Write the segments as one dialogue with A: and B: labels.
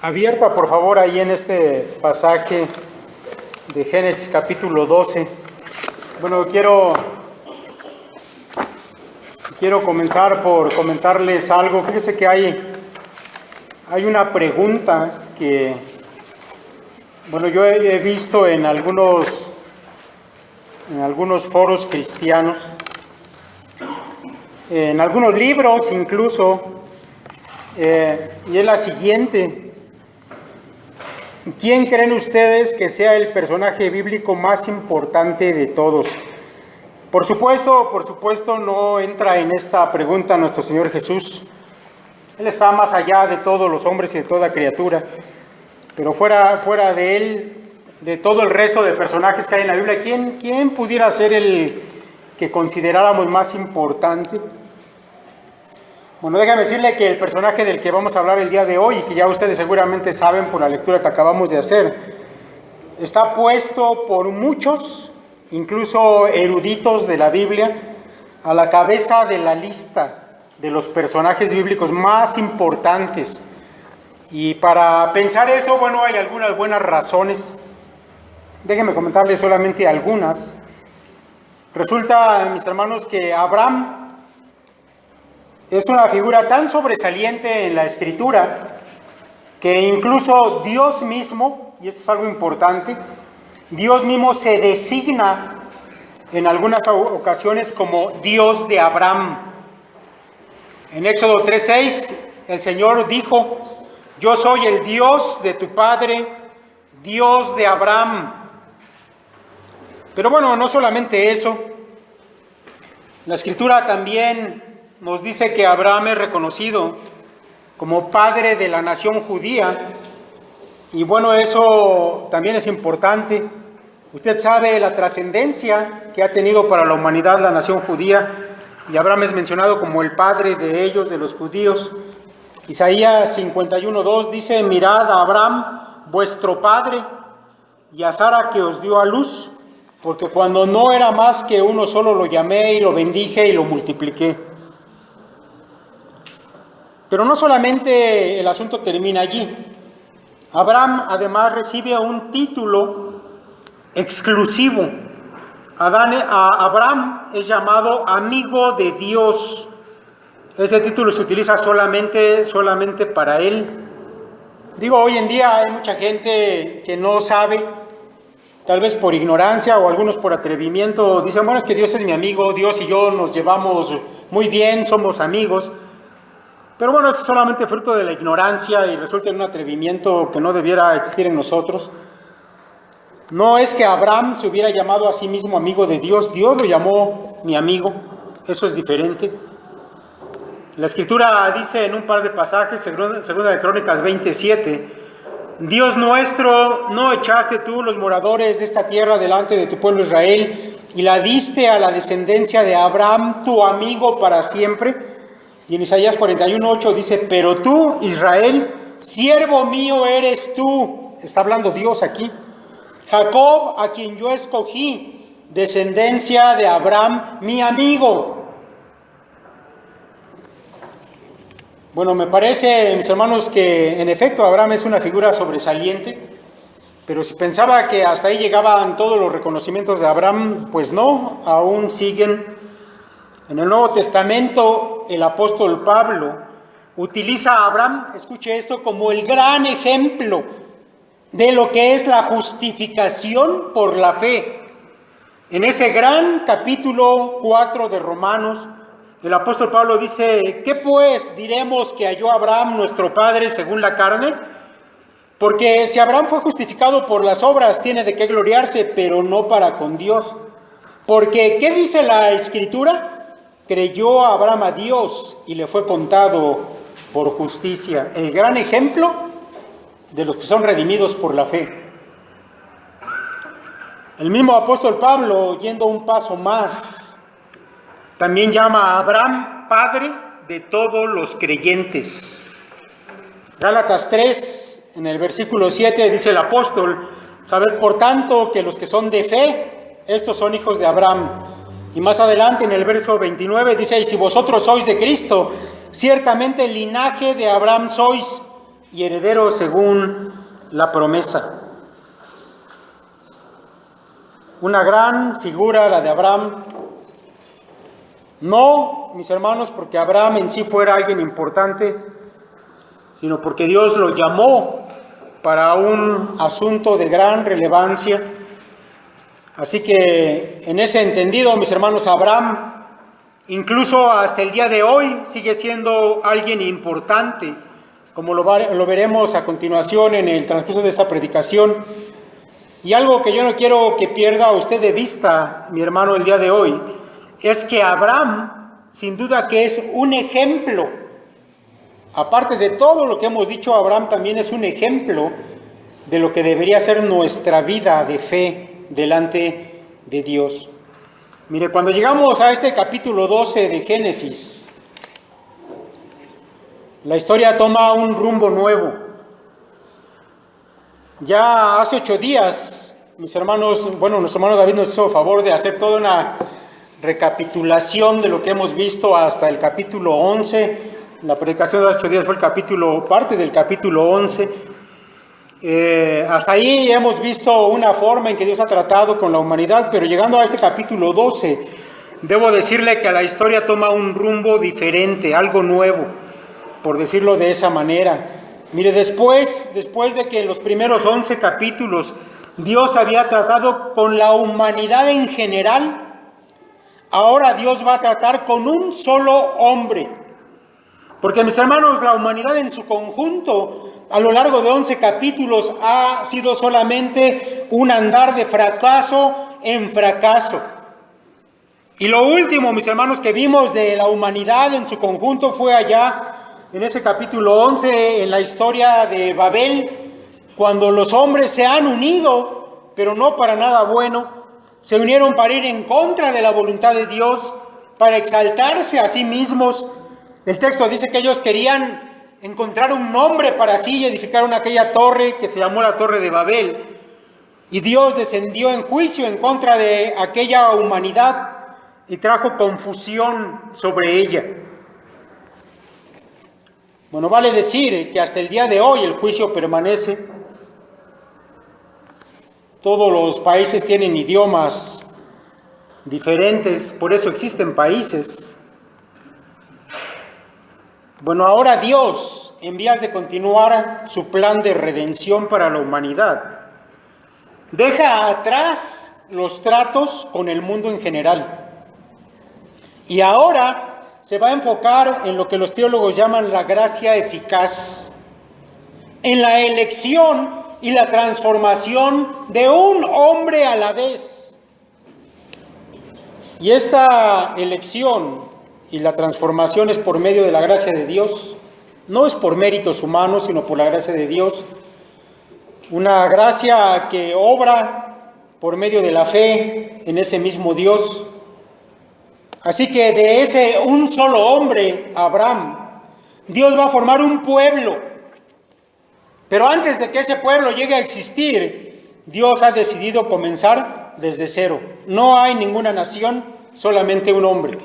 A: Abierta, por favor, ahí en este pasaje de Génesis capítulo 12. Bueno, quiero comenzar por comentarles algo. Fíjese que hay una pregunta que, bueno, yo he visto en algunos foros cristianos, en algunos libros incluso, y es la siguiente: ¿quién creen ustedes que sea el personaje bíblico más importante de todos? Por supuesto, no entra en esta pregunta nuestro Señor Jesús. Él está más allá de todos los hombres y de toda criatura. Pero fuera de Él, de todo el resto de personajes que hay en la Biblia, ¿quién pudiera ser el que consideráramos más importante? Bueno, déjame decirle que el personaje del que vamos a hablar el día de hoy, y que ya ustedes seguramente saben por la lectura que acabamos de hacer, está puesto por muchos, incluso eruditos de la Biblia, a la cabeza de la lista de los personajes bíblicos más importantes. Y para pensar eso, bueno, hay algunas buenas razones. Déjenme comentarles solamente algunas. Resulta, mis hermanos, que Abraham es una figura tan sobresaliente en la Escritura que incluso Dios mismo, y esto es algo importante, Dios mismo se designa en algunas ocasiones como Dios de Abraham. En Éxodo 3:6, el Señor dijo: yo soy el Dios de tu padre, Dios de Abraham. Pero bueno, no solamente eso. La Escritura también nos dice que Abraham es reconocido como padre de la nación judía. Y bueno, eso también es importante. Usted sabe la trascendencia que ha tenido para la humanidad la nación judía, y Abraham es mencionado como el padre de ellos, de los judíos. Isaías 51:2 dice: mirad a Abraham, vuestro padre, y a Sara, que os dio a luz, porque cuando no era más que uno solo lo llamé y lo bendije y lo multipliqué. Pero no solamente el asunto termina allí. Abraham además recibe un título exclusivo. Abraham es llamado amigo de Dios. Ese título se utiliza solamente para él. Digo, hoy en día hay mucha gente que no sabe, tal vez por ignorancia o algunos por atrevimiento, dicen: bueno, es que Dios es mi amigo, Dios y yo nos llevamos muy bien, somos amigos. Pero bueno, es solamente fruto de la ignorancia y resulta en un atrevimiento que no debiera existir en nosotros. No es que Abraham se hubiera llamado a sí mismo amigo de Dios, Dios lo llamó mi amigo, eso es diferente. La Escritura dice en un par de pasajes, segunda de Crónicas 27, Dios nuestro, ¿no echaste tú los moradores de esta tierra delante de tu pueblo Israel y la diste a la descendencia de Abraham, tu amigo, para siempre? Y en Isaías 41:8 dice: pero tú, Israel, siervo mío eres tú. Está hablando Dios aquí. Jacob, a quien yo escogí, descendencia de Abraham, mi amigo. Bueno, me parece, mis hermanos, que en efecto Abraham es una figura sobresaliente, pero si pensaba que hasta ahí llegaban todos los reconocimientos de Abraham, pues no, aún siguen. En el Nuevo Testamento, el apóstol Pablo utiliza a Abraham, escuche esto, como el gran ejemplo de lo que es la justificación por la fe. En ese gran capítulo 4 de Romanos, el apóstol Pablo dice: ¿qué pues diremos que halló Abraham nuestro padre según la carne? Porque si Abraham fue justificado por las obras, tiene de qué gloriarse, pero no para con Dios. Porque, ¿qué dice la Escritura? Creyó Abraham a Dios y le fue contado por justicia. El gran ejemplo de los que son redimidos por la fe. El mismo apóstol Pablo, yendo un paso más, también llama a Abraham padre de todos los creyentes. Gálatas 3, en el versículo 7, dice el apóstol: sabed por tanto que los que son de fe, estos son hijos de Abraham. Y más adelante, en el verso 29, dice: y si vosotros sois de Cristo, ciertamente el linaje de Abraham sois, y heredero según la promesa. Una gran figura la de Abraham. No, mis hermanos, porque Abraham en sí fuera alguien importante, sino porque Dios lo llamó para un asunto de gran relevancia. Así que en ese entendido, mis hermanos, Abraham, incluso hasta el día de hoy, sigue siendo alguien importante, como lo veremos a continuación en el transcurso de esta predicación. Y algo que yo no quiero que pierda usted de vista, mi hermano, el día de hoy, es que Abraham, sin duda que es un ejemplo. Aparte de todo lo que hemos dicho, Abraham también es un ejemplo de lo que debería ser nuestra vida de fe delante de Dios. Mire, cuando llegamos a este capítulo 12 de Génesis, la historia toma un rumbo nuevo. Ya hace 8 días, mis hermanos, nuestro hermano David nos hizo favor de hacer toda una recapitulación de lo que hemos visto hasta el capítulo 11. La predicación de los 8 días fue parte del capítulo 11. Hasta ahí hemos visto una forma en que Dios ha tratado con la humanidad, pero llegando a este capítulo 12, debo decirle que la historia toma un rumbo diferente, algo nuevo, por decirlo de esa manera. Mire, después de que en los primeros 11 capítulos Dios había tratado con la humanidad en general, ahora Dios va a tratar con un solo hombre. Porque, mis hermanos, la humanidad en su conjunto, a lo largo de 11 capítulos, ha sido solamente un andar de fracaso en fracaso. Y lo último, mis hermanos, que vimos de la humanidad en su conjunto fue allá, en ese capítulo 11, en la historia de Babel, cuando los hombres se han unido, pero no para nada bueno, se unieron para ir en contra de la voluntad de Dios, para exaltarse a sí mismos. El texto dice que ellos querían encontrar un nombre para sí y edificaron aquella torre que se llamó la Torre de Babel. Y Dios descendió en juicio en contra de aquella humanidad y trajo confusión sobre ella. Bueno, vale decir que hasta el día de hoy el juicio permanece. Todos los países tienen idiomas diferentes, por eso existen países. Bueno, ahora Dios, en vías de continuar su plan de redención para la humanidad, deja atrás los tratos con el mundo en general. Y ahora se va a enfocar en lo que los teólogos llaman la gracia eficaz, en la elección y la transformación de un hombre a la vez. Y esta elección y la transformación es por medio de la gracia de Dios, no es por méritos humanos, sino por la gracia de Dios. Una gracia que obra por medio de la fe en ese mismo Dios. Así que de ese un solo hombre, Abraham, Dios va a formar un pueblo. Pero antes de que ese pueblo llegue a existir, Dios ha decidido comenzar desde cero. No hay ninguna nación, solamente un hombre.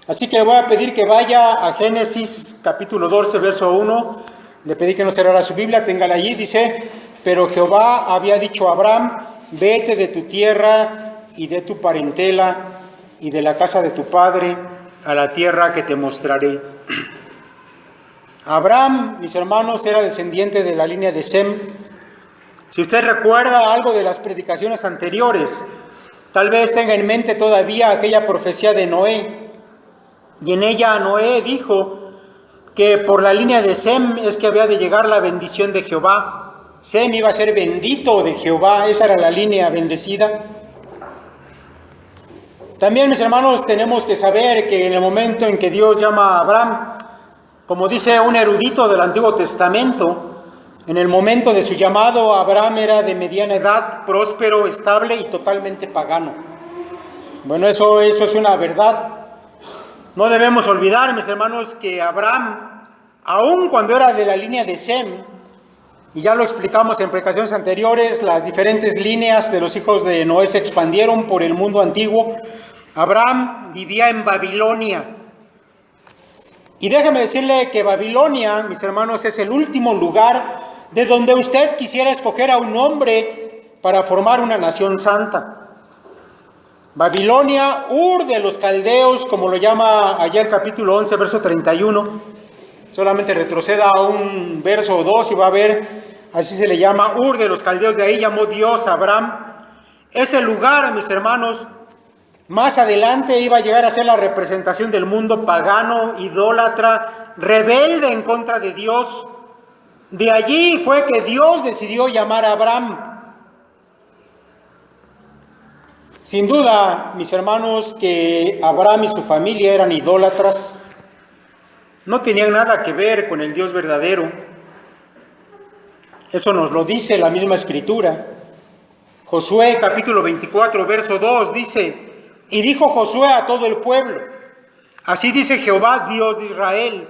A: Así que le voy a pedir que vaya a Génesis capítulo 12, verso 1. Le pedí que no cerrara su Biblia, téngala allí. Dice: pero Jehová había dicho a Abraham: vete de tu tierra y de tu parentela y de la casa de tu padre a la tierra que te mostraré. Abraham, mis hermanos, era descendiente de la línea de Sem. Si usted recuerda algo de las predicaciones anteriores, tal vez tenga en mente todavía aquella profecía de Noé. Y en ella Noé dijo que por la línea de Sem es que había de llegar la bendición de Jehová. Sem iba a ser bendito de Jehová, esa era la línea bendecida. También, mis hermanos, tenemos que saber que en el momento en que Dios llama a Abraham, como dice un erudito del Antiguo Testamento, en el momento de su llamado, Abraham era de mediana edad, próspero, estable y totalmente pagano. Bueno, eso es una verdad. No debemos olvidar, mis hermanos, que Abraham, aun cuando era de la línea de Sem, y ya lo explicamos en predicaciones anteriores, las diferentes líneas de los hijos de Noé se expandieron por el mundo antiguo. Abraham vivía en Babilonia. Y déjame decirle que Babilonia, mis hermanos, es el último lugar de donde usted quisiera escoger a un hombre para formar una nación santa. Babilonia, Ur de los Caldeos, como lo llama allá el capítulo 11, verso 31. Solamente retroceda a un verso o dos y va a ver, así se le llama, Ur de los Caldeos. De ahí llamó Dios a Abraham. Ese lugar, mis hermanos, más adelante iba a llegar a ser la representación del mundo pagano, idólatra, rebelde en contra de Dios. De allí fue que Dios decidió llamar a Abraham. Sin duda, mis hermanos, que Abraham y su familia eran idólatras. No tenían nada que ver con el Dios verdadero. Eso nos lo dice la misma Escritura. Josué capítulo 24, verso 2 dice: y dijo Josué a todo el pueblo: así dice Jehová, Dios de Israel,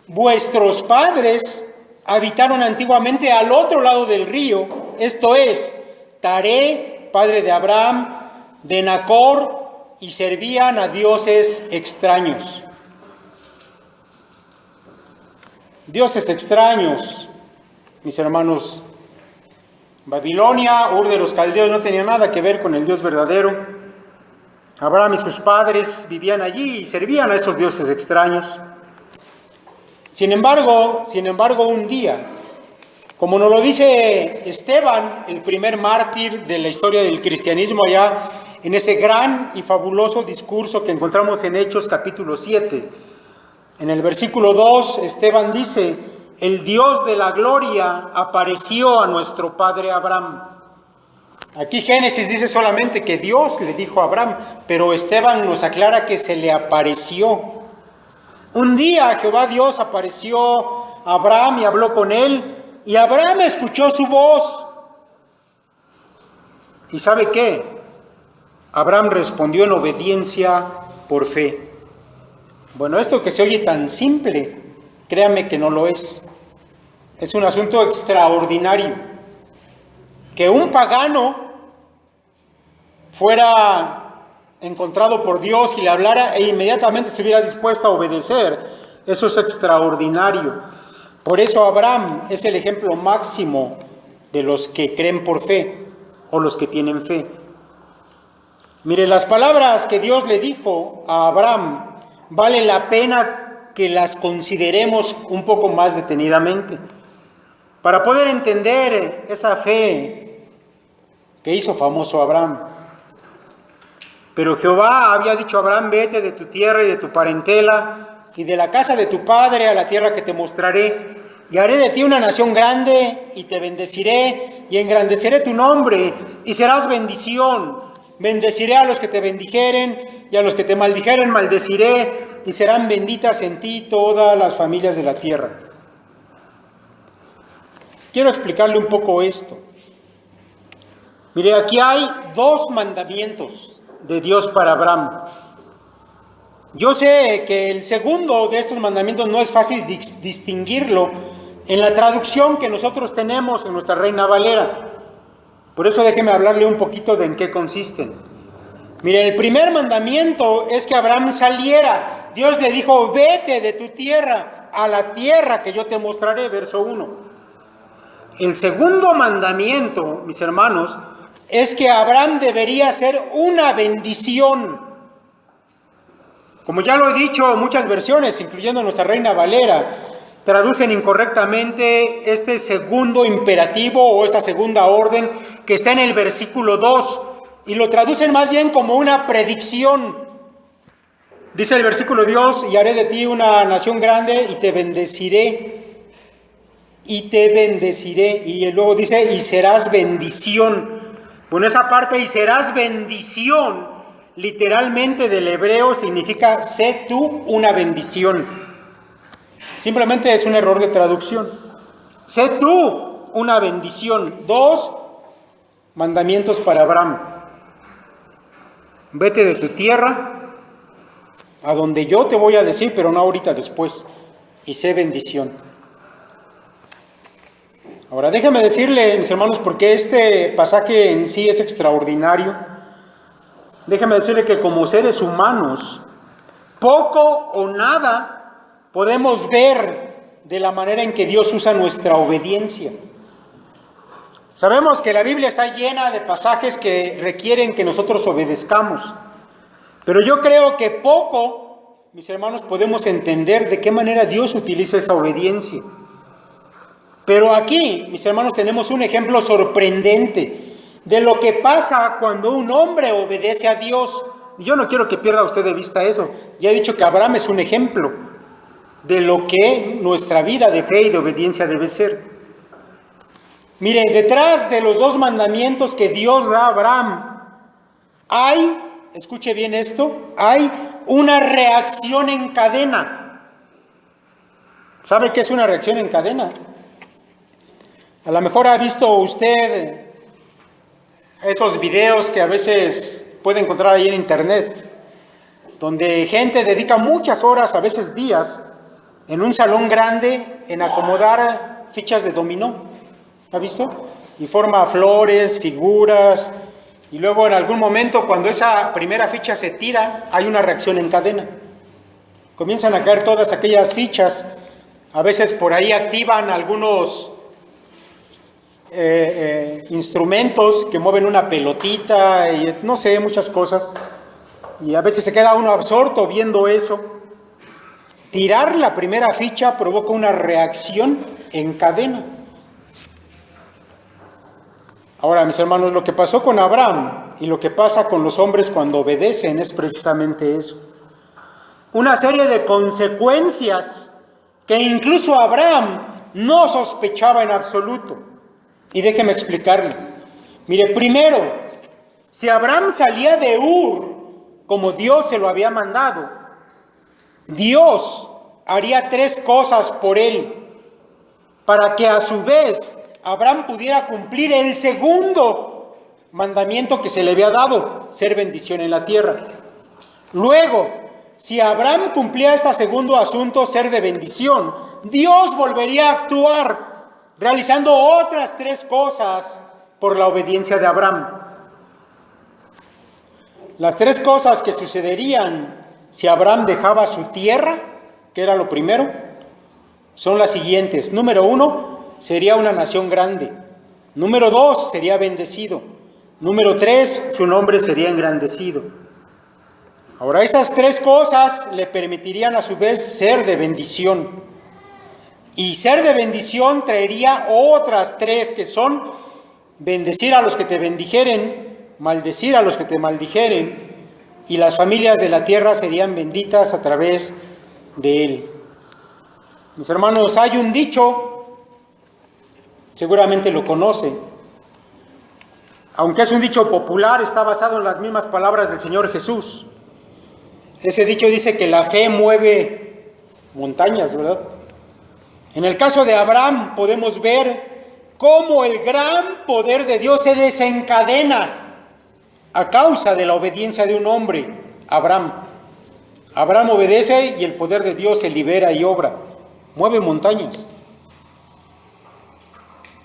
A: vuestros padres habitaron antiguamente al otro lado del río, esto es, Taré, padre de Abraham, de Nacor, y servían a dioses extraños. Dioses extraños, mis hermanos. Babilonia, Ur de los Caldeos, no tenía nada que ver con el Dios verdadero. Abraham y sus padres vivían allí y servían a esos dioses extraños. Sin embargo, un día, como nos lo dice Esteban, el primer mártir de la historia del cristianismo, allá en ese gran y fabuloso discurso que encontramos en Hechos capítulo 7, en el versículo 2, Esteban dice: el Dios de la gloria apareció a nuestro padre Abraham. Aquí Génesis dice solamente que Dios le dijo a Abraham, pero Esteban nos aclara que se le apareció. Un día Jehová Dios apareció a Abraham y habló con él, y Abraham escuchó su voz. ¿Y sabe qué? Abraham respondió en obediencia por fe. Bueno, esto que se oye tan simple, créame que no lo es. Es un asunto extraordinario. Que un pagano fuera encontrado por Dios y le hablara e inmediatamente estuviera dispuesto a obedecer, eso es extraordinario. Por eso Abraham es el ejemplo máximo de los que creen por fe o los que tienen fe. Mire, las palabras que Dios le dijo a Abraham vale la pena que las consideremos un poco más detenidamente para poder entender esa fe que hizo famoso a Abraham. Pero Jehová había dicho a Abraham: vete de tu tierra y de tu parentela y de la casa de tu padre a la tierra que te mostraré, y haré de ti una nación grande, y te bendeciré, y engrandeceré tu nombre, y serás bendición. Bendeciré a los que te bendijeren, y a los que te maldijeren maldeciré, y serán benditas en ti todas las familias de la tierra. Quiero explicarle un poco esto. Mire, aquí hay dos mandamientos de Dios para Abraham. Yo sé que el segundo de estos mandamientos no es fácil distinguirlo en la traducción que nosotros tenemos en nuestra Reina Valera. Por eso déjeme hablarle un poquito de en qué consisten. Mire, el primer mandamiento es que Abraham saliera. Dios le dijo: vete de tu tierra a la tierra que yo te mostraré, verso 1. El segundo mandamiento, mis hermanos, es que Abraham debería ser una bendición. Como ya lo he dicho, muchas versiones, incluyendo nuestra Reina Valera, traducen incorrectamente este segundo imperativo o esta segunda orden que está en el versículo 2 y lo traducen más bien como una predicción. Dice el versículo 2: y haré de ti una nación grande y te bendeciré. Y te bendeciré. Y luego dice: y serás bendición. Bueno, esa parte, y serás bendición, literalmente del hebreo significa sé tú una bendición. Simplemente es un error de traducción. Sé tú una bendición. Dos mandamientos para Abraham: vete de tu tierra a donde yo te voy a decir, pero no ahorita, después, y sé bendición. Ahora déjeme decirle, mis hermanos, porque este pasaje en sí es extraordinario. Déjeme decirle que como seres humanos, poco o nada podemos ver de la manera en que Dios usa nuestra obediencia. Sabemos que la Biblia está llena de pasajes que requieren que nosotros obedezcamos, pero yo creo que poco, mis hermanos, podemos entender de qué manera Dios utiliza esa obediencia. Pero aquí, mis hermanos, tenemos un ejemplo sorprendente de lo que pasa cuando un hombre obedece a Dios. Y yo no quiero que pierda usted de vista eso. Ya he dicho que Abraham es un ejemplo de lo que nuestra vida de fe y de obediencia debe ser. Mire, detrás de los 2 mandamientos que Dios da a Abraham, escuche bien esto, hay una reacción en cadena. ¿Sabe qué es una reacción en cadena? A lo mejor ha visto usted esos videos que a veces puede encontrar ahí en internet, donde gente dedica muchas horas, a veces días, en un salón grande en acomodar fichas de dominó. ¿Ha visto? Y forma flores, figuras, y luego en algún momento cuando esa primera ficha se tira, hay una reacción en cadena. Comienzan a caer todas aquellas fichas, a veces por ahí activan algunos instrumentos que mueven una pelotita y no sé, muchas cosas, y a veces se queda uno absorto viendo eso. Tirar la primera ficha provoca una reacción en cadena. Ahora, mis hermanos, lo que pasó con Abraham y lo que pasa con los hombres cuando obedecen es precisamente eso. Una serie de consecuencias que incluso Abraham no sospechaba en absoluto. Y déjeme explicarle. Mire, primero, si Abraham salía de Ur como Dios se lo había mandado, Dios haría 3 cosas por él, para que a su vez Abraham pudiera cumplir el segundo mandamiento que se le había dado, ser bendición en la tierra. Luego, si Abraham cumplía este segundo asunto, ser de bendición, Dios volvería a actuar, realizando otras 3 cosas por la obediencia de Abraham. Las 3 cosas que sucederían si Abraham dejaba su tierra, que era lo primero, son las siguientes. Número 1, sería una nación grande. Número 2, sería bendecido. Número 3, su nombre sería engrandecido. Ahora, estas 3 cosas le permitirían a su vez ser de bendición. Y ser de bendición traería otras 3 que son bendecir a los que te bendijeren, maldecir a los que te maldijeren, y las familias de la tierra serían benditas a través de él. Mis hermanos, hay un dicho, seguramente lo conoce, aunque es un dicho popular, está basado en las mismas palabras del Señor Jesús. Ese dicho dice que la fe mueve montañas, ¿verdad? En el caso de Abraham podemos ver cómo el gran poder de Dios se desencadena a causa de la obediencia de un hombre, Abraham. Abraham obedece y el poder de Dios se libera y obra, mueve montañas.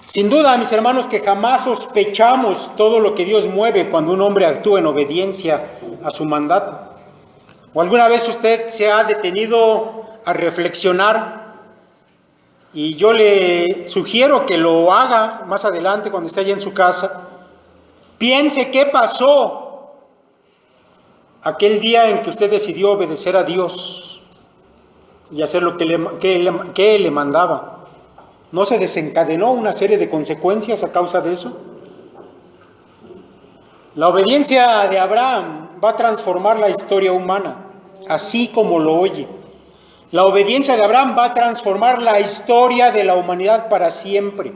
A: Sin duda, mis hermanos, que jamás sospechamos todo lo que Dios mueve cuando un hombre actúa en obediencia a su mandato. ¿O alguna vez usted se ha detenido a reflexionar? Y yo le sugiero que lo haga más adelante cuando esté allá en su casa. Piense qué pasó aquel día en que usted decidió obedecer a Dios y hacer lo que Él le mandaba. ¿No se desencadenó una serie de consecuencias a causa de eso? La obediencia de Abraham va a transformar la historia humana, así como lo oye. La obediencia de Abraham va a transformar la historia de la humanidad para siempre.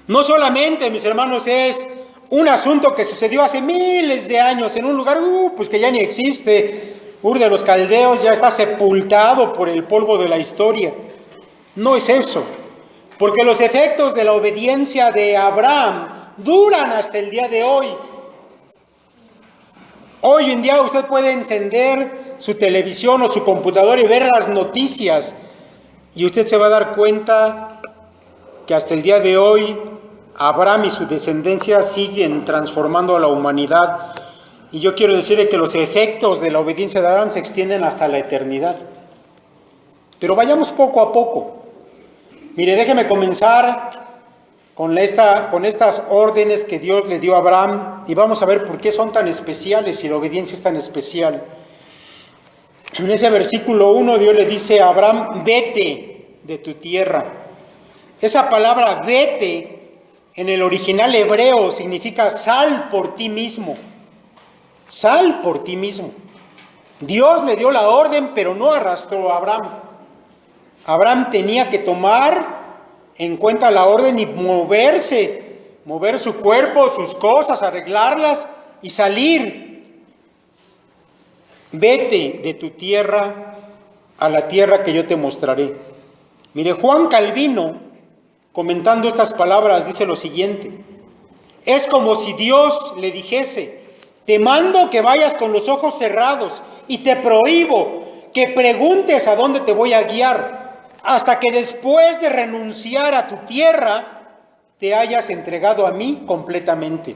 A: No solamente, mis hermanos, es un asunto que sucedió hace miles de años en un lugar pues que ya ni existe. Ur de los Caldeos ya está sepultado por el polvo de la historia. No es eso, porque los efectos de la obediencia de Abraham duran hasta el día de hoy. Hoy en día usted puede encender su televisión o su computadora y ver las noticias, y usted se va a dar cuenta que hasta el día de hoy Abraham y su descendencia siguen transformando a la humanidad. Y yo quiero decirle que los efectos de la obediencia de Abraham se extienden hasta la eternidad. Pero vayamos poco a poco. Mire, déjeme comenzar con estas órdenes que Dios le dio a Abraham y vamos a ver por qué son tan especiales y la obediencia es tan especial. En ese versículo 1 Dios le dice a Abraham, vete de tu tierra. Esa palabra vete en el original hebreo significa sal por ti mismo. Sal por ti mismo. Dios le dio la orden, pero no arrastró a Abraham. Abraham tenía que tomar en cuenta la orden y mover su cuerpo, sus cosas, arreglarlas y salir. Vete de tu tierra a la tierra que yo te mostraré. Mire, Juan Calvino, comentando estas palabras, dice lo siguiente: es como si Dios le dijese, te mando que vayas con los ojos cerrados y te prohíbo que preguntes a dónde te voy a guiar, hasta que después de renunciar a tu tierra, te hayas entregado a mí completamente.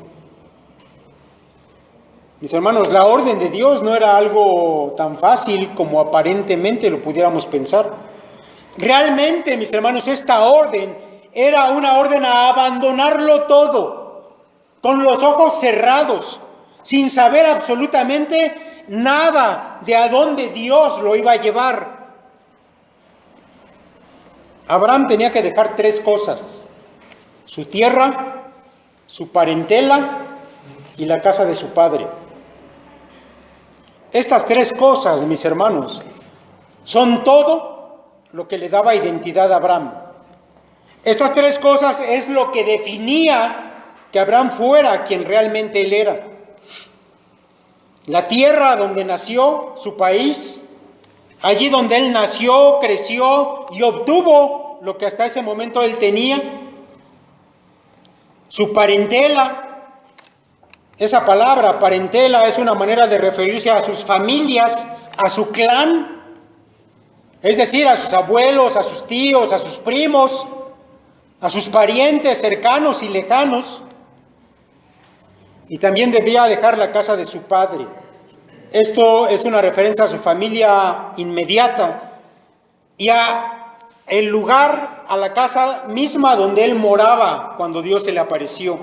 A: Mis hermanos, la orden de Dios no era algo tan fácil como aparentemente lo pudiéramos pensar. Realmente, mis hermanos, esta orden era una orden a abandonarlo todo, con los ojos cerrados, sin saber absolutamente nada de a dónde Dios lo iba a llevar. Abraham tenía que dejar 3 cosas: su tierra, su parentela y la casa de su padre. Estas 3 cosas, mis hermanos, son todo lo que le daba identidad a Abraham. Estas 3 cosas es lo que definía que Abraham fuera quien realmente él era. La tierra donde nació, su país, allí donde él nació, creció y obtuvo lo que hasta ese momento él tenía. Su parentela. Esa palabra, parentela, es una manera de referirse a sus familias, a su clan, es decir, a sus abuelos, a sus tíos, a sus primos, a sus parientes cercanos y lejanos. Y también debía dejar la casa de su padre. Esto es una referencia a su familia inmediata y a el lugar, a la casa misma donde él moraba cuando Dios se le apareció.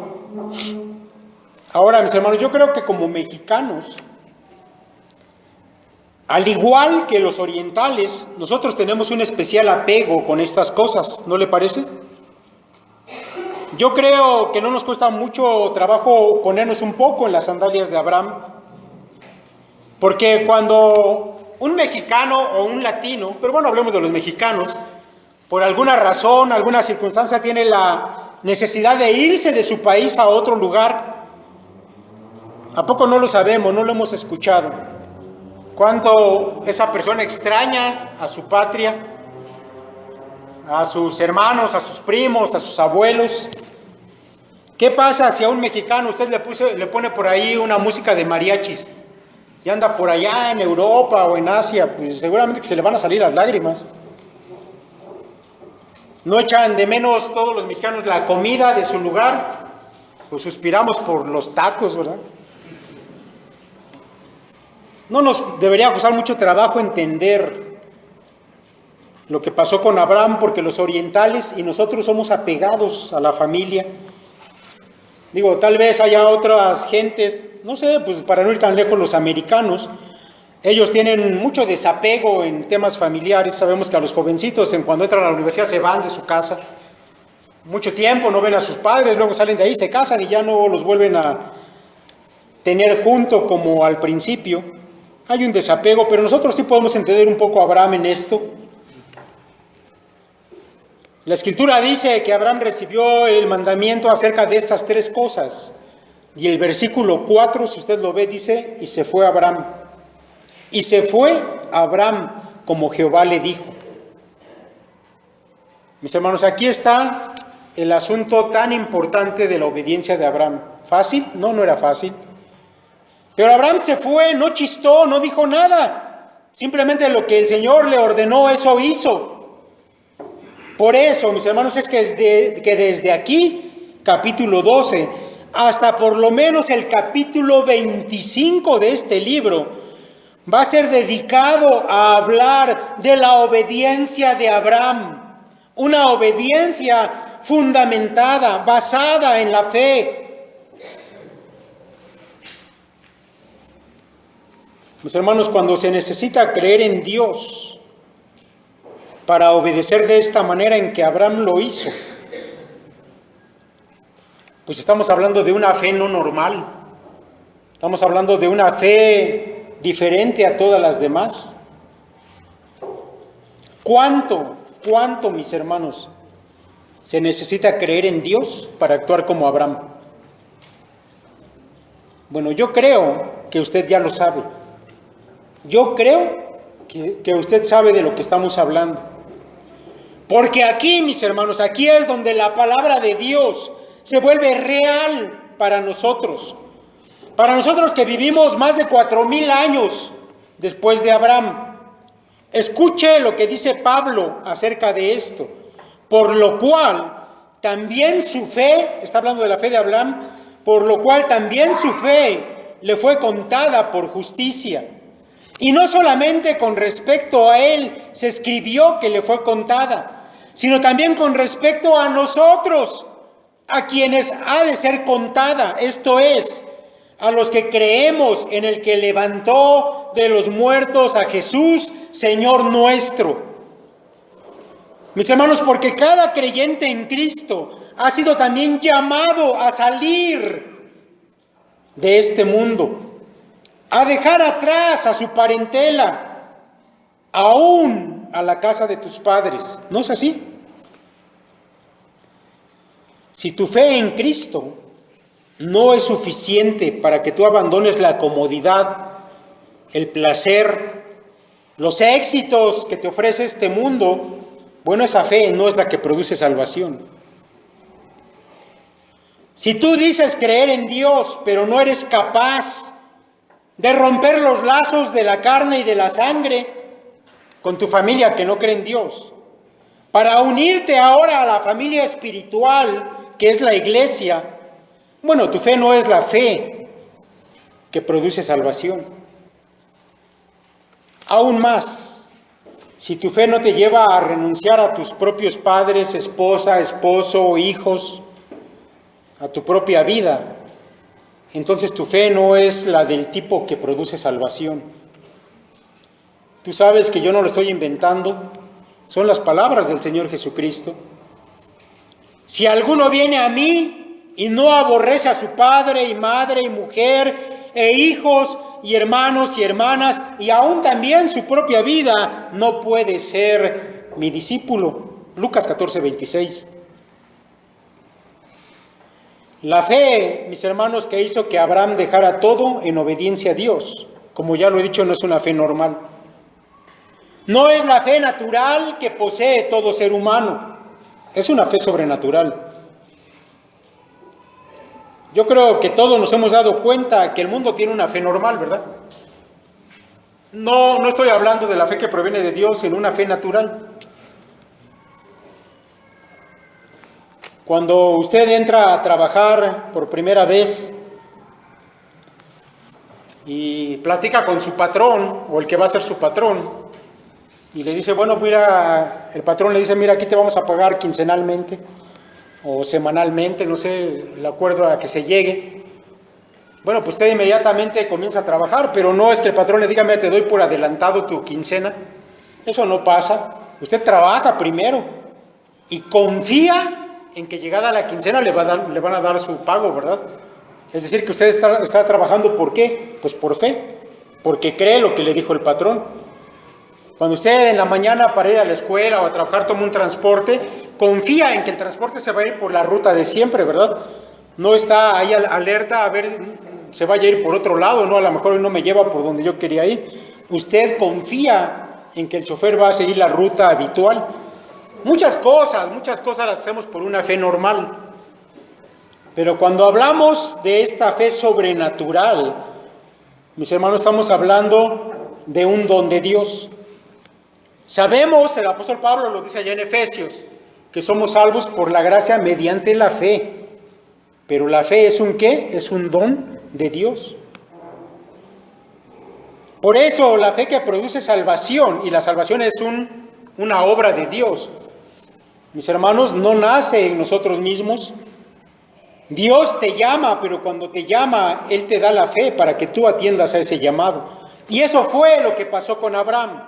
A: Ahora, mis hermanos, yo creo que como mexicanos, al igual que los orientales, nosotros tenemos un especial apego con estas cosas, ¿no le parece? Yo creo que no nos cuesta mucho trabajo ponernos un poco en las sandalias de Abraham, porque cuando un mexicano o un latino, pero bueno, hablemos de los mexicanos, por alguna razón, alguna circunstancia tiene la necesidad de irse de su país a otro lugar, ¿a poco no lo sabemos, no lo hemos escuchado? Cuando esa persona extraña a su patria, a sus hermanos, a sus primos, a sus abuelos. ¿Qué pasa si a un mexicano usted le pone por ahí una música de mariachis y anda por allá en Europa o en Asia? Pues seguramente que se le van a salir las lágrimas. ¿No echan de menos todos los mexicanos la comida de su lugar? Pues suspiramos por los tacos, ¿verdad? No nos debería costar mucho trabajo entender lo que pasó con Abraham, porque los orientales y nosotros somos apegados a la familia. Digo, tal vez haya otras gentes, no sé, pues para no ir tan lejos, los americanos, ellos tienen mucho desapego en temas familiares. Sabemos que a los jovencitos, cuando entran a la universidad, se van de su casa. Mucho tiempo no ven a sus padres, luego salen de ahí, se casan y ya no los vuelven a tener junto como al principio. Hay un desapego, pero nosotros sí podemos entender un poco a Abraham en esto. La Escritura dice que Abraham recibió el mandamiento acerca de estas 3 cosas. Y el versículo 4, si usted lo ve, dice, y se fue Abraham. Y se fue Abraham como Jehová le dijo. Mis hermanos, aquí está el asunto tan importante de la obediencia de Abraham. ¿Fácil? No, no era fácil. Pero Abraham se fue, no chistó, no dijo nada. Simplemente lo que el Señor le ordenó, eso hizo. Por eso, mis hermanos, es que desde aquí, capítulo 12, hasta por lo menos el capítulo 25 de este libro, va a ser dedicado a hablar de la obediencia de Abraham, una obediencia fundamentada, basada en la fe. Mis hermanos, cuando se necesita creer en Dios para obedecer de esta manera en que Abraham lo hizo, pues estamos hablando de una fe no normal. Estamos hablando de una fe diferente a todas las demás. ¿Cuánto, mis hermanos, se necesita creer en Dios para actuar como Abraham? Bueno, yo creo que usted ya lo sabe. Yo creo que usted sabe de lo que estamos hablando. Porque aquí, mis hermanos, aquí es donde la palabra de Dios se vuelve real para nosotros. Para nosotros que vivimos más de 4,000 años después de Abraham. Escuche lo que dice Pablo acerca de esto. Por lo cual, también su fe, está hablando de la fe de Abraham, por lo cual también su fe le fue contada por justicia. Y no solamente con respecto a él se escribió que le fue contada, sino también con respecto a nosotros, a quienes ha de ser contada, esto es, a los que creemos en el que levantó de los muertos a Jesús, Señor nuestro. Mis hermanos, porque cada creyente en Cristo ha sido también llamado a salir de este mundo, a dejar atrás a su parentela, aún a la casa de tus padres. ¿No es así? Si tu fe en Cristo no es suficiente para que tú abandones la comodidad, el placer, los éxitos que te ofrece este mundo, bueno, esa fe no es la que produce salvación. Si tú dices creer en Dios, pero no eres capaz de romper los lazos de la carne y de la sangre con tu familia que no cree en Dios, para unirte ahora a la familia espiritual que es la iglesia, bueno, tu fe no es la fe que produce salvación. Aún más, si tu fe no te lleva a renunciar a tus propios padres, esposa, esposo, hijos, a tu propia vida, entonces tu fe no es la del tipo que produce salvación. Tú sabes que yo no lo estoy inventando, son las palabras del Señor Jesucristo. Si alguno viene a mí y no aborrece a su padre y madre y mujer e hijos y hermanos y hermanas y aún también su propia vida, no puede ser mi discípulo. Lucas 14:26. La fe, mis hermanos, que hizo que Abraham dejara todo en obediencia a Dios, como ya lo he dicho, no es una fe normal. No es la fe natural que posee todo ser humano, es una fe sobrenatural. Yo creo que todos nos hemos dado cuenta que el mundo tiene una fe normal, ¿verdad? No estoy hablando de la fe que proviene de Dios, sino una fe natural. Cuando usted entra a trabajar por primera vez y platica con su patrón o el que va a ser su patrón y le dice, bueno, mira, el patrón le dice, mira, aquí te vamos a pagar quincenalmente o semanalmente, no sé, el acuerdo a que se llegue. Bueno, pues usted inmediatamente comienza a trabajar, pero no es que el patrón le diga, mira, te doy por adelantado tu quincena. Eso no pasa. Usted trabaja primero y confía en que llegada la quincena le van a dar su pago, ¿verdad? Es decir, que usted está trabajando, ¿por qué? Pues por fe, porque cree lo que le dijo el patrón. Cuando usted en la mañana para ir a la escuela o a trabajar toma un transporte, confía en que el transporte se va a ir por la ruta de siempre, ¿verdad? No está ahí alerta a ver, se vaya a ir por otro lado, ¿no? A lo mejor hoy no me lleva por donde yo quería ir. Usted confía en que el chofer va a seguir la ruta habitual. Muchas cosas las hacemos por una fe normal. Pero cuando hablamos de esta fe sobrenatural, mis hermanos, estamos hablando de un don de Dios. Sabemos, el apóstol Pablo lo dice allá en Efesios, que somos salvos por la gracia mediante la fe. Pero la fe es un ¿qué? Es un don de Dios. Por eso la fe que produce salvación, y la salvación es una obra de Dios. Mis hermanos, no nace en nosotros mismos. Dios te llama, pero cuando te llama, Él te da la fe para que tú atiendas a ese llamado. Y eso fue lo que pasó con Abraham.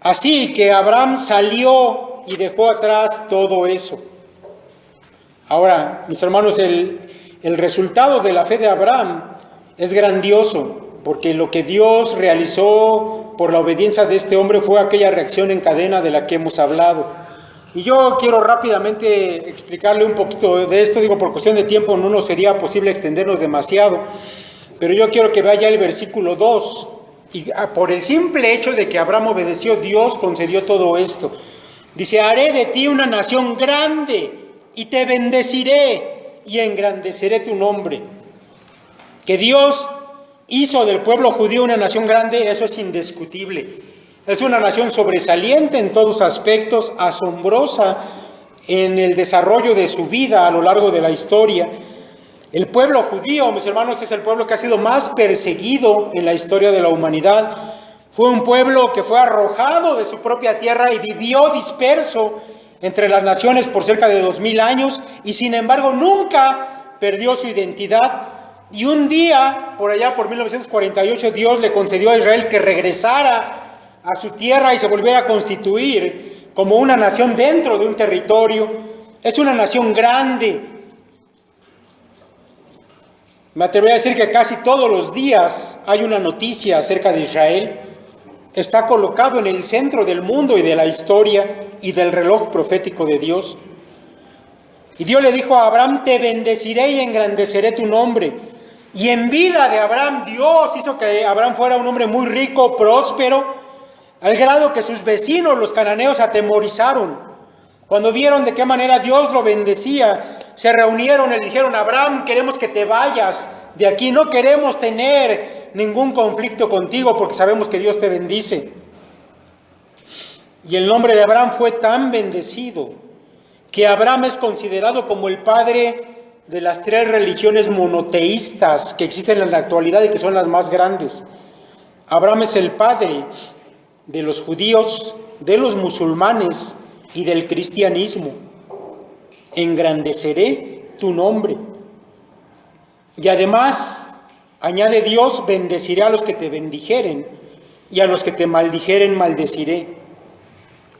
A: Así que Abraham salió y dejó atrás todo eso. Ahora, mis hermanos, el resultado de la fe de Abraham es grandioso, porque lo que Dios realizó por la obediencia de este hombre fue aquella reacción en cadena de la que hemos hablado. Y yo quiero rápidamente explicarle un poquito de esto, digo, por cuestión de tiempo no nos sería posible extendernos demasiado, pero yo quiero que vea ya el versículo 2. Y por el simple hecho de que Abraham obedeció, Dios concedió todo esto. Dice, haré de ti una nación grande y te bendeciré y engrandeceré tu nombre. Que Dios hizo del pueblo judío una nación grande, eso es indiscutible. Es una nación sobresaliente en todos aspectos, asombrosa en el desarrollo de su vida a lo largo de la historia. El pueblo judío, mis hermanos, es el pueblo que ha sido más perseguido en la historia de la humanidad. Fue un pueblo que fue arrojado de su propia tierra y vivió disperso entre las naciones por cerca de 2000 años y sin embargo nunca perdió su identidad. Y un día, por allá por 1948, Dios le concedió a Israel que regresara a su tierra y se volviera a constituir como una nación dentro de un territorio. Es una nación grande. Me atrevería a decir que casi todos los días hay una noticia acerca de Israel. Está colocado en el centro del mundo y de la historia y del reloj profético de Dios. Y Dios le dijo a Abraham, te bendeciré y engrandeceré tu nombre. Y en vida de Abraham, Dios hizo que Abraham fuera un hombre muy rico, próspero, al grado que sus vecinos, los cananeos, atemorizaron. Cuando vieron de qué manera Dios lo bendecía, se reunieron y le dijeron, Abraham, queremos que te vayas de aquí, no queremos tener ningún conflicto contigo porque sabemos que Dios te bendice. Y el nombre de Abraham fue tan bendecido que Abraham es considerado como el padre de las 3 religiones monoteístas que existen en la actualidad y que son las más grandes. Abraham es el padre de los judíos, de los musulmanes y del cristianismo. Engrandeceré tu nombre. Y además, añade Dios, bendeciré a los que te bendijeren y a los que te maldijeren maldeciré.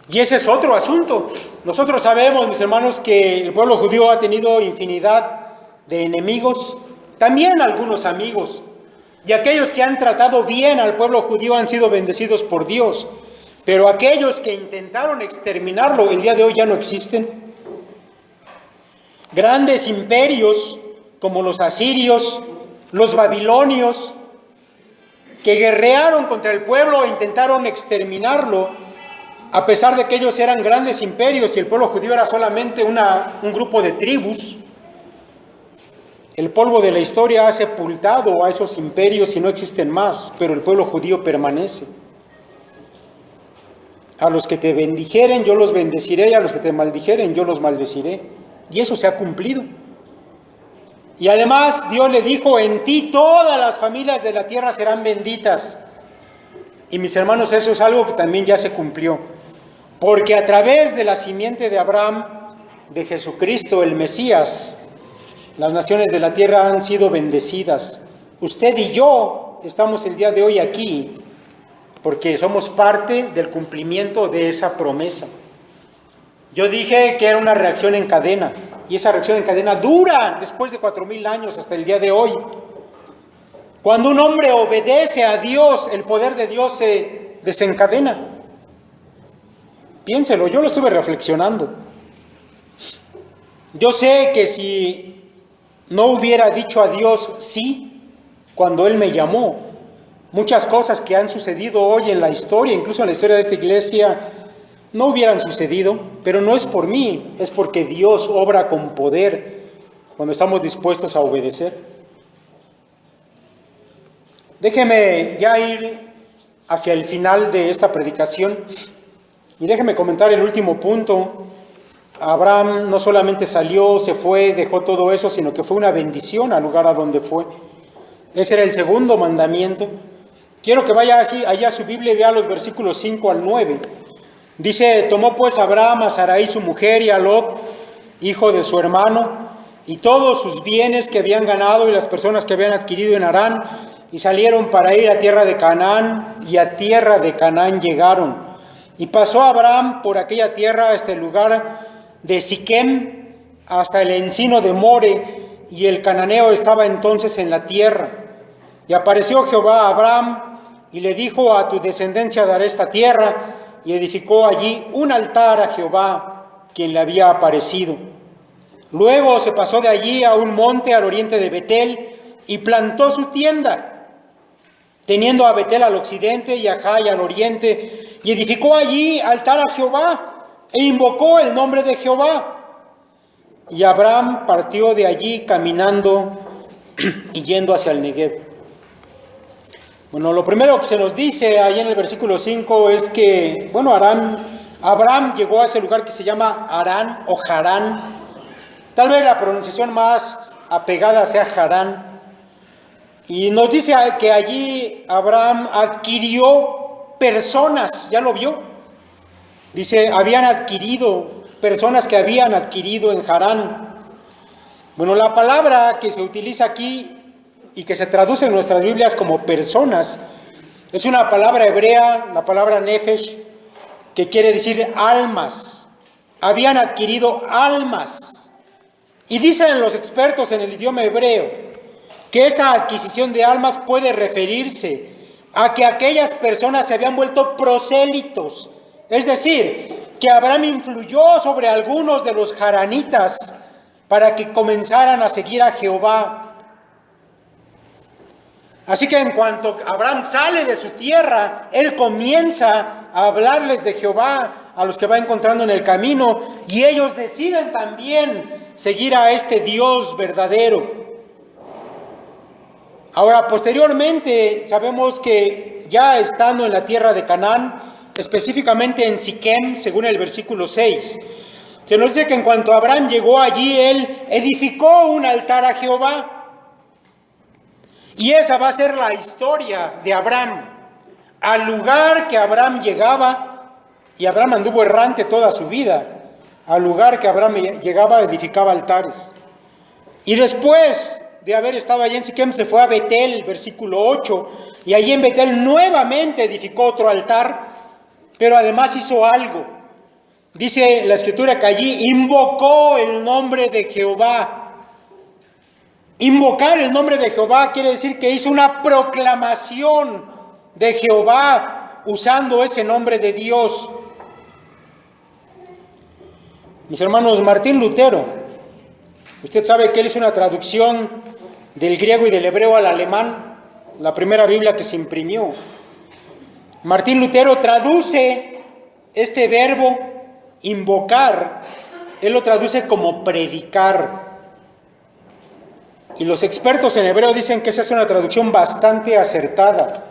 A: Y ese es otro asunto. Nosotros sabemos, mis hermanos, que el pueblo judío ha tenido infinidad de enemigos, también algunos amigos. Y aquellos que han tratado bien al pueblo judío han sido bendecidos por Dios. Pero aquellos que intentaron exterminarlo, el día de hoy ya no existen. Grandes imperios como los asirios, los babilonios, que guerrearon contra el pueblo e intentaron exterminarlo, a pesar de que ellos eran grandes imperios y el pueblo judío era solamente un grupo de tribus. El polvo de la historia ha sepultado a esos imperios y no existen más, pero el pueblo judío permanece. A los que te bendijeren, yo los bendeciré, y a los que te maldijeren, yo los maldeciré. Y eso se ha cumplido. Y además Dios le dijo, en ti todas las familias de la tierra serán benditas. Y mis hermanos, eso es algo que también ya se cumplió. Porque a través de la simiente de Abraham, de Jesucristo, el Mesías, las naciones de la tierra han sido bendecidas. Usted y yo estamos el día de hoy aquí porque somos parte del cumplimiento de esa promesa. Yo dije que era una reacción en cadena, y esa reacción en cadena dura después de 4000 años hasta el día de hoy. Cuando un hombre obedece a Dios, el poder de Dios se desencadena. Piénselo, yo lo estuve reflexionando. Yo sé que si no hubiera dicho a Dios sí cuando Él me llamó, muchas cosas que han sucedido hoy en la historia, incluso en la historia de esta iglesia, no hubieran sucedido, pero no es por mí, es porque Dios obra con poder cuando estamos dispuestos a obedecer. Déjeme ya ir hacia el final de esta predicación y déjeme comentar el último punto. Abraham no solamente salió, se fue, dejó todo eso, sino que fue una bendición al lugar a donde fue. Ese era el segundo mandamiento. Quiero que vaya así, allá a su Biblia y vea los versículos 5 al 9. Dice: tomó pues Abraham a Sarai su mujer y a Lot, hijo de su hermano, y todos sus bienes que habían ganado y las personas que habían adquirido en Harán, y salieron para ir a tierra de Canaán, y a tierra de Canaán llegaron. Y pasó Abraham por aquella tierra hasta el lugar de Siquem, hasta el encino de More, y el cananeo estaba entonces en la tierra. Y apareció Jehová a Abraham, y le dijo: a tu descendencia daré esta tierra, y edificó allí un altar a Jehová, quien le había aparecido. Luego se pasó de allí a un monte al oriente de Betel, y plantó su tienda, teniendo a Betel al occidente y a Jai al oriente, y edificó allí altar a Jehová, e invocó el nombre de Jehová. Y Abraham partió de allí caminando y yendo hacia el Negev. Bueno, lo primero que se nos dice ahí en el versículo 5 es que, bueno, Abraham llegó a ese lugar que se llama Harán o Harán. Tal vez la pronunciación más apegada sea Harán. Y nos dice que allí Abraham adquirió personas, ¿ya lo vio? Dice, habían adquirido, personas que habían adquirido en Harán. Bueno, la palabra que se utiliza aquí y que se traduce en nuestras Biblias como personas, es una palabra hebrea, la palabra nefesh, que quiere decir almas. Habían adquirido almas. Y dicen los expertos en el idioma hebreo que esta adquisición de almas puede referirse a que aquellas personas se habían vuelto prosélitos. Es decir, que Abraham influyó sobre algunos de los haranitas para que comenzaran a seguir a Jehová. Así que en cuanto Abraham sale de su tierra, él comienza a hablarles de Jehová a los que va encontrando en el camino, y ellos deciden también seguir a este Dios verdadero. Ahora, posteriormente, sabemos que ya estando en la tierra de Canaán, específicamente en Siquem, según el versículo 6, se nos dice que en cuanto Abraham llegó allí, él edificó un altar a Jehová. Y esa va a ser la historia de Abraham. Al lugar que Abraham llegaba, y Abraham anduvo errante toda su vida, al lugar que Abraham llegaba edificaba altares. Y después de haber estado allí en Siquem se fue a Betel, versículo 8, y allí en Betel nuevamente edificó otro altar, pero además hizo algo. Dice la Escritura que allí invocó el nombre de Jehová. Invocar el nombre de Jehová quiere decir que hizo una proclamación de Jehová usando ese nombre de Dios. Mis hermanos, Martín Lutero, usted sabe que él hizo una traducción del griego y del hebreo al alemán, la primera Biblia que se imprimió. Martín Lutero traduce este verbo invocar, él lo traduce como predicar. Y los expertos en hebreo dicen que esa es una traducción bastante acertada,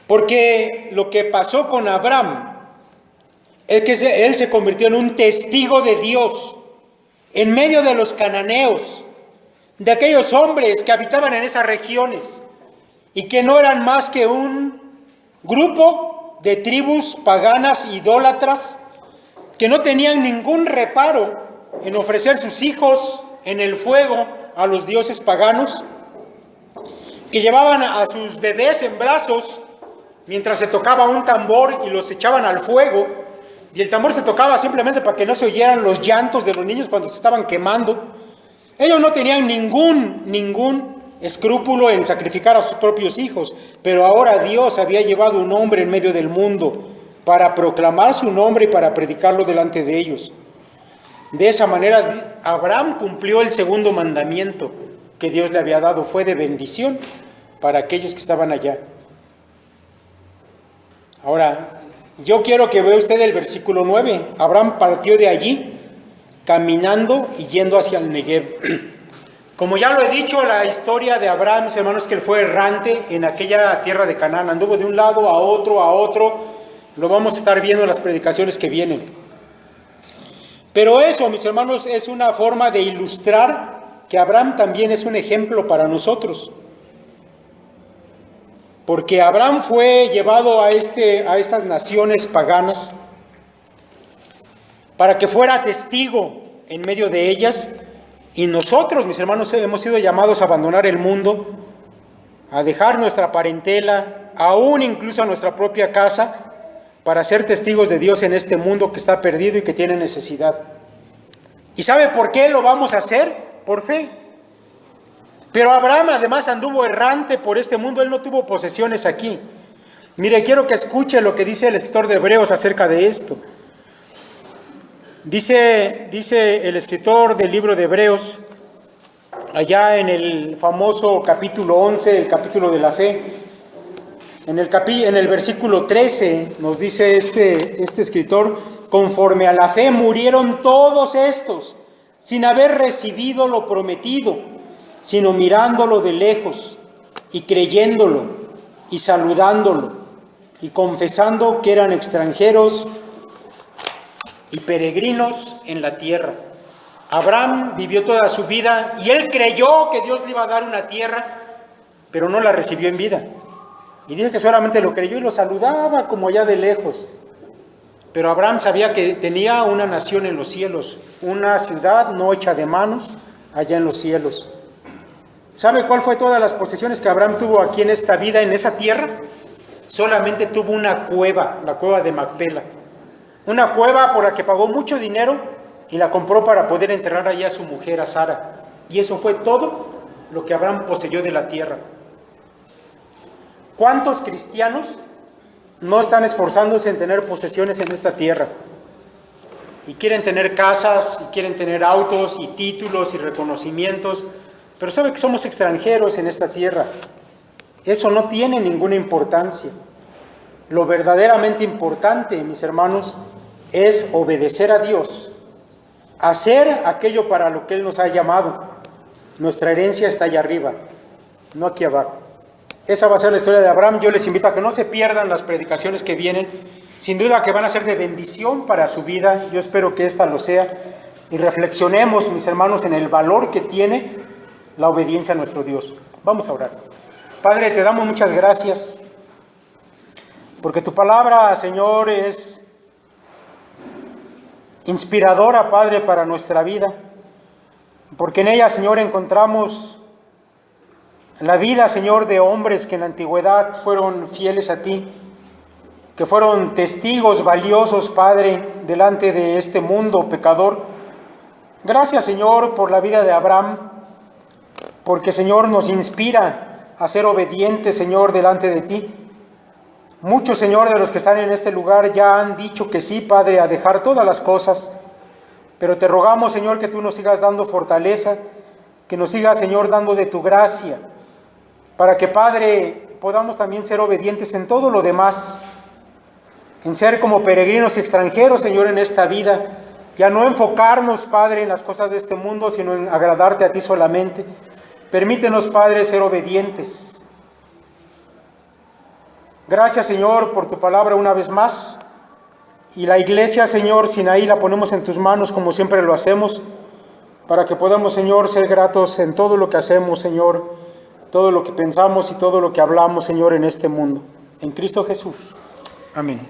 A: porque lo que pasó con Abraham es que él se convirtió en un testigo de Dios en medio de los cananeos, de aquellos hombres que habitaban en esas regiones y que no eran más que un grupo de tribus paganas idólatras que no tenían ningún reparo en ofrecer sus hijos en el fuego a los dioses paganos, que llevaban a sus bebés en brazos mientras se tocaba un tambor y los echaban al fuego, y el tambor se tocaba simplemente para que no se oyeran los llantos de los niños cuando se estaban quemando. Ellos no tenían ningún escrúpulo en sacrificar a sus propios hijos, pero ahora Dios había llevado un hombre en medio del mundo para proclamar su nombre y para predicarlo delante de ellos. De esa manera, Abraham cumplió el segundo mandamiento que Dios le había dado. Fue de bendición para aquellos que estaban allá. Ahora, yo quiero que vea usted el versículo 9. Abraham partió de allí, caminando y yendo hacia el Negev. Como ya lo he dicho, la historia de Abraham, mis hermanos, que él fue errante en aquella tierra de Canaán. Anduvo de un lado a otro. Lo vamos a estar viendo en las predicaciones que vienen. Pero eso, mis hermanos, es una forma de ilustrar que Abraham también es un ejemplo para nosotros. porque Abraham fue llevado a estas naciones paganas para que fuera testigo en medio de ellas, y nosotros, mis hermanos, hemos sido llamados a abandonar el mundo, a dejar nuestra parentela, aún incluso a nuestra propia casa, para ser testigos de Dios en este mundo que está perdido y que tiene necesidad. ¿Y sabe por qué lo vamos a hacer? Por fe. Pero Abraham además anduvo errante por este mundo, él no tuvo posesiones aquí. Mire, quiero que escuche lo que dice el escritor de Hebreos acerca de esto. Dice el escritor del libro de Hebreos, allá en el famoso capítulo 11, el capítulo de la fe, en el versículo 13 nos dice este escritor: conforme a la fe murieron todos estos, sin haber recibido lo prometido, sino mirándolo de lejos, y creyéndolo, y saludándolo, y confesando que eran extranjeros y peregrinos en la tierra. Abraham vivió toda su vida, y él creyó que Dios le iba a dar una tierra, pero no la recibió en vida. Y dice que solamente lo creyó y lo saludaba como allá de lejos. Pero Abraham sabía que tenía una nación en los cielos, una ciudad no hecha de manos allá en los cielos. ¿Sabe cuál fue todas las posesiones que Abraham tuvo aquí en esta vida, en esa tierra? Solamente tuvo una cueva, la cueva de Macpela. Una cueva por la que pagó mucho dinero y la compró para poder enterrar allá a su mujer, a Sara. Y eso fue todo lo que Abraham poseyó de la tierra. ¿Cuántos cristianos no están esforzándose en tener posesiones en esta tierra? Y quieren tener casas, y quieren tener autos, y títulos, y reconocimientos, pero sabe que somos extranjeros en esta tierra. Eso no tiene ninguna importancia. Lo verdaderamente importante, mis hermanos, es obedecer a Dios, hacer aquello para lo que Él nos ha llamado. Nuestra herencia está allá arriba, no aquí abajo. Esa va a ser la historia de Abraham. Yo les invito a que no se pierdan las predicaciones que vienen. Sin duda que van a ser de bendición para su vida. Yo espero que esta lo sea. Y reflexionemos, mis hermanos, en el valor que tiene la obediencia a nuestro Dios. Vamos a orar. Padre, te damos muchas gracias, porque tu palabra, Señor, es inspiradora, Padre, para nuestra vida. Porque en ella, Señor, encontramos la vida, Señor, de hombres que en la antigüedad fueron fieles a ti, que fueron testigos valiosos, Padre, delante de este mundo pecador. Gracias, Señor, por la vida de Abraham, porque, Señor, nos inspira a ser obedientes, Señor, delante de ti. Muchos, Señor, de los que están en este lugar ya han dicho que sí, Padre, a dejar todas las cosas, pero te rogamos, Señor, que tú nos sigas dando fortaleza, que nos sigas, Señor, dando de tu gracia, para que, Padre, podamos también ser obedientes en todo lo demás, en ser como peregrinos y extranjeros, Señor, en esta vida, y a no enfocarnos, Padre, en las cosas de este mundo, sino en agradarte a ti solamente. Permítenos, Padre, ser obedientes. Gracias, Señor, por tu palabra una vez más, y la iglesia, Señor, Sinaí, la ponemos en tus manos como siempre lo hacemos, para que podamos, Señor, ser gratos en todo lo que hacemos, Señor, todo lo que pensamos y todo lo que hablamos, Señor, en este mundo. En Cristo Jesús. Amén.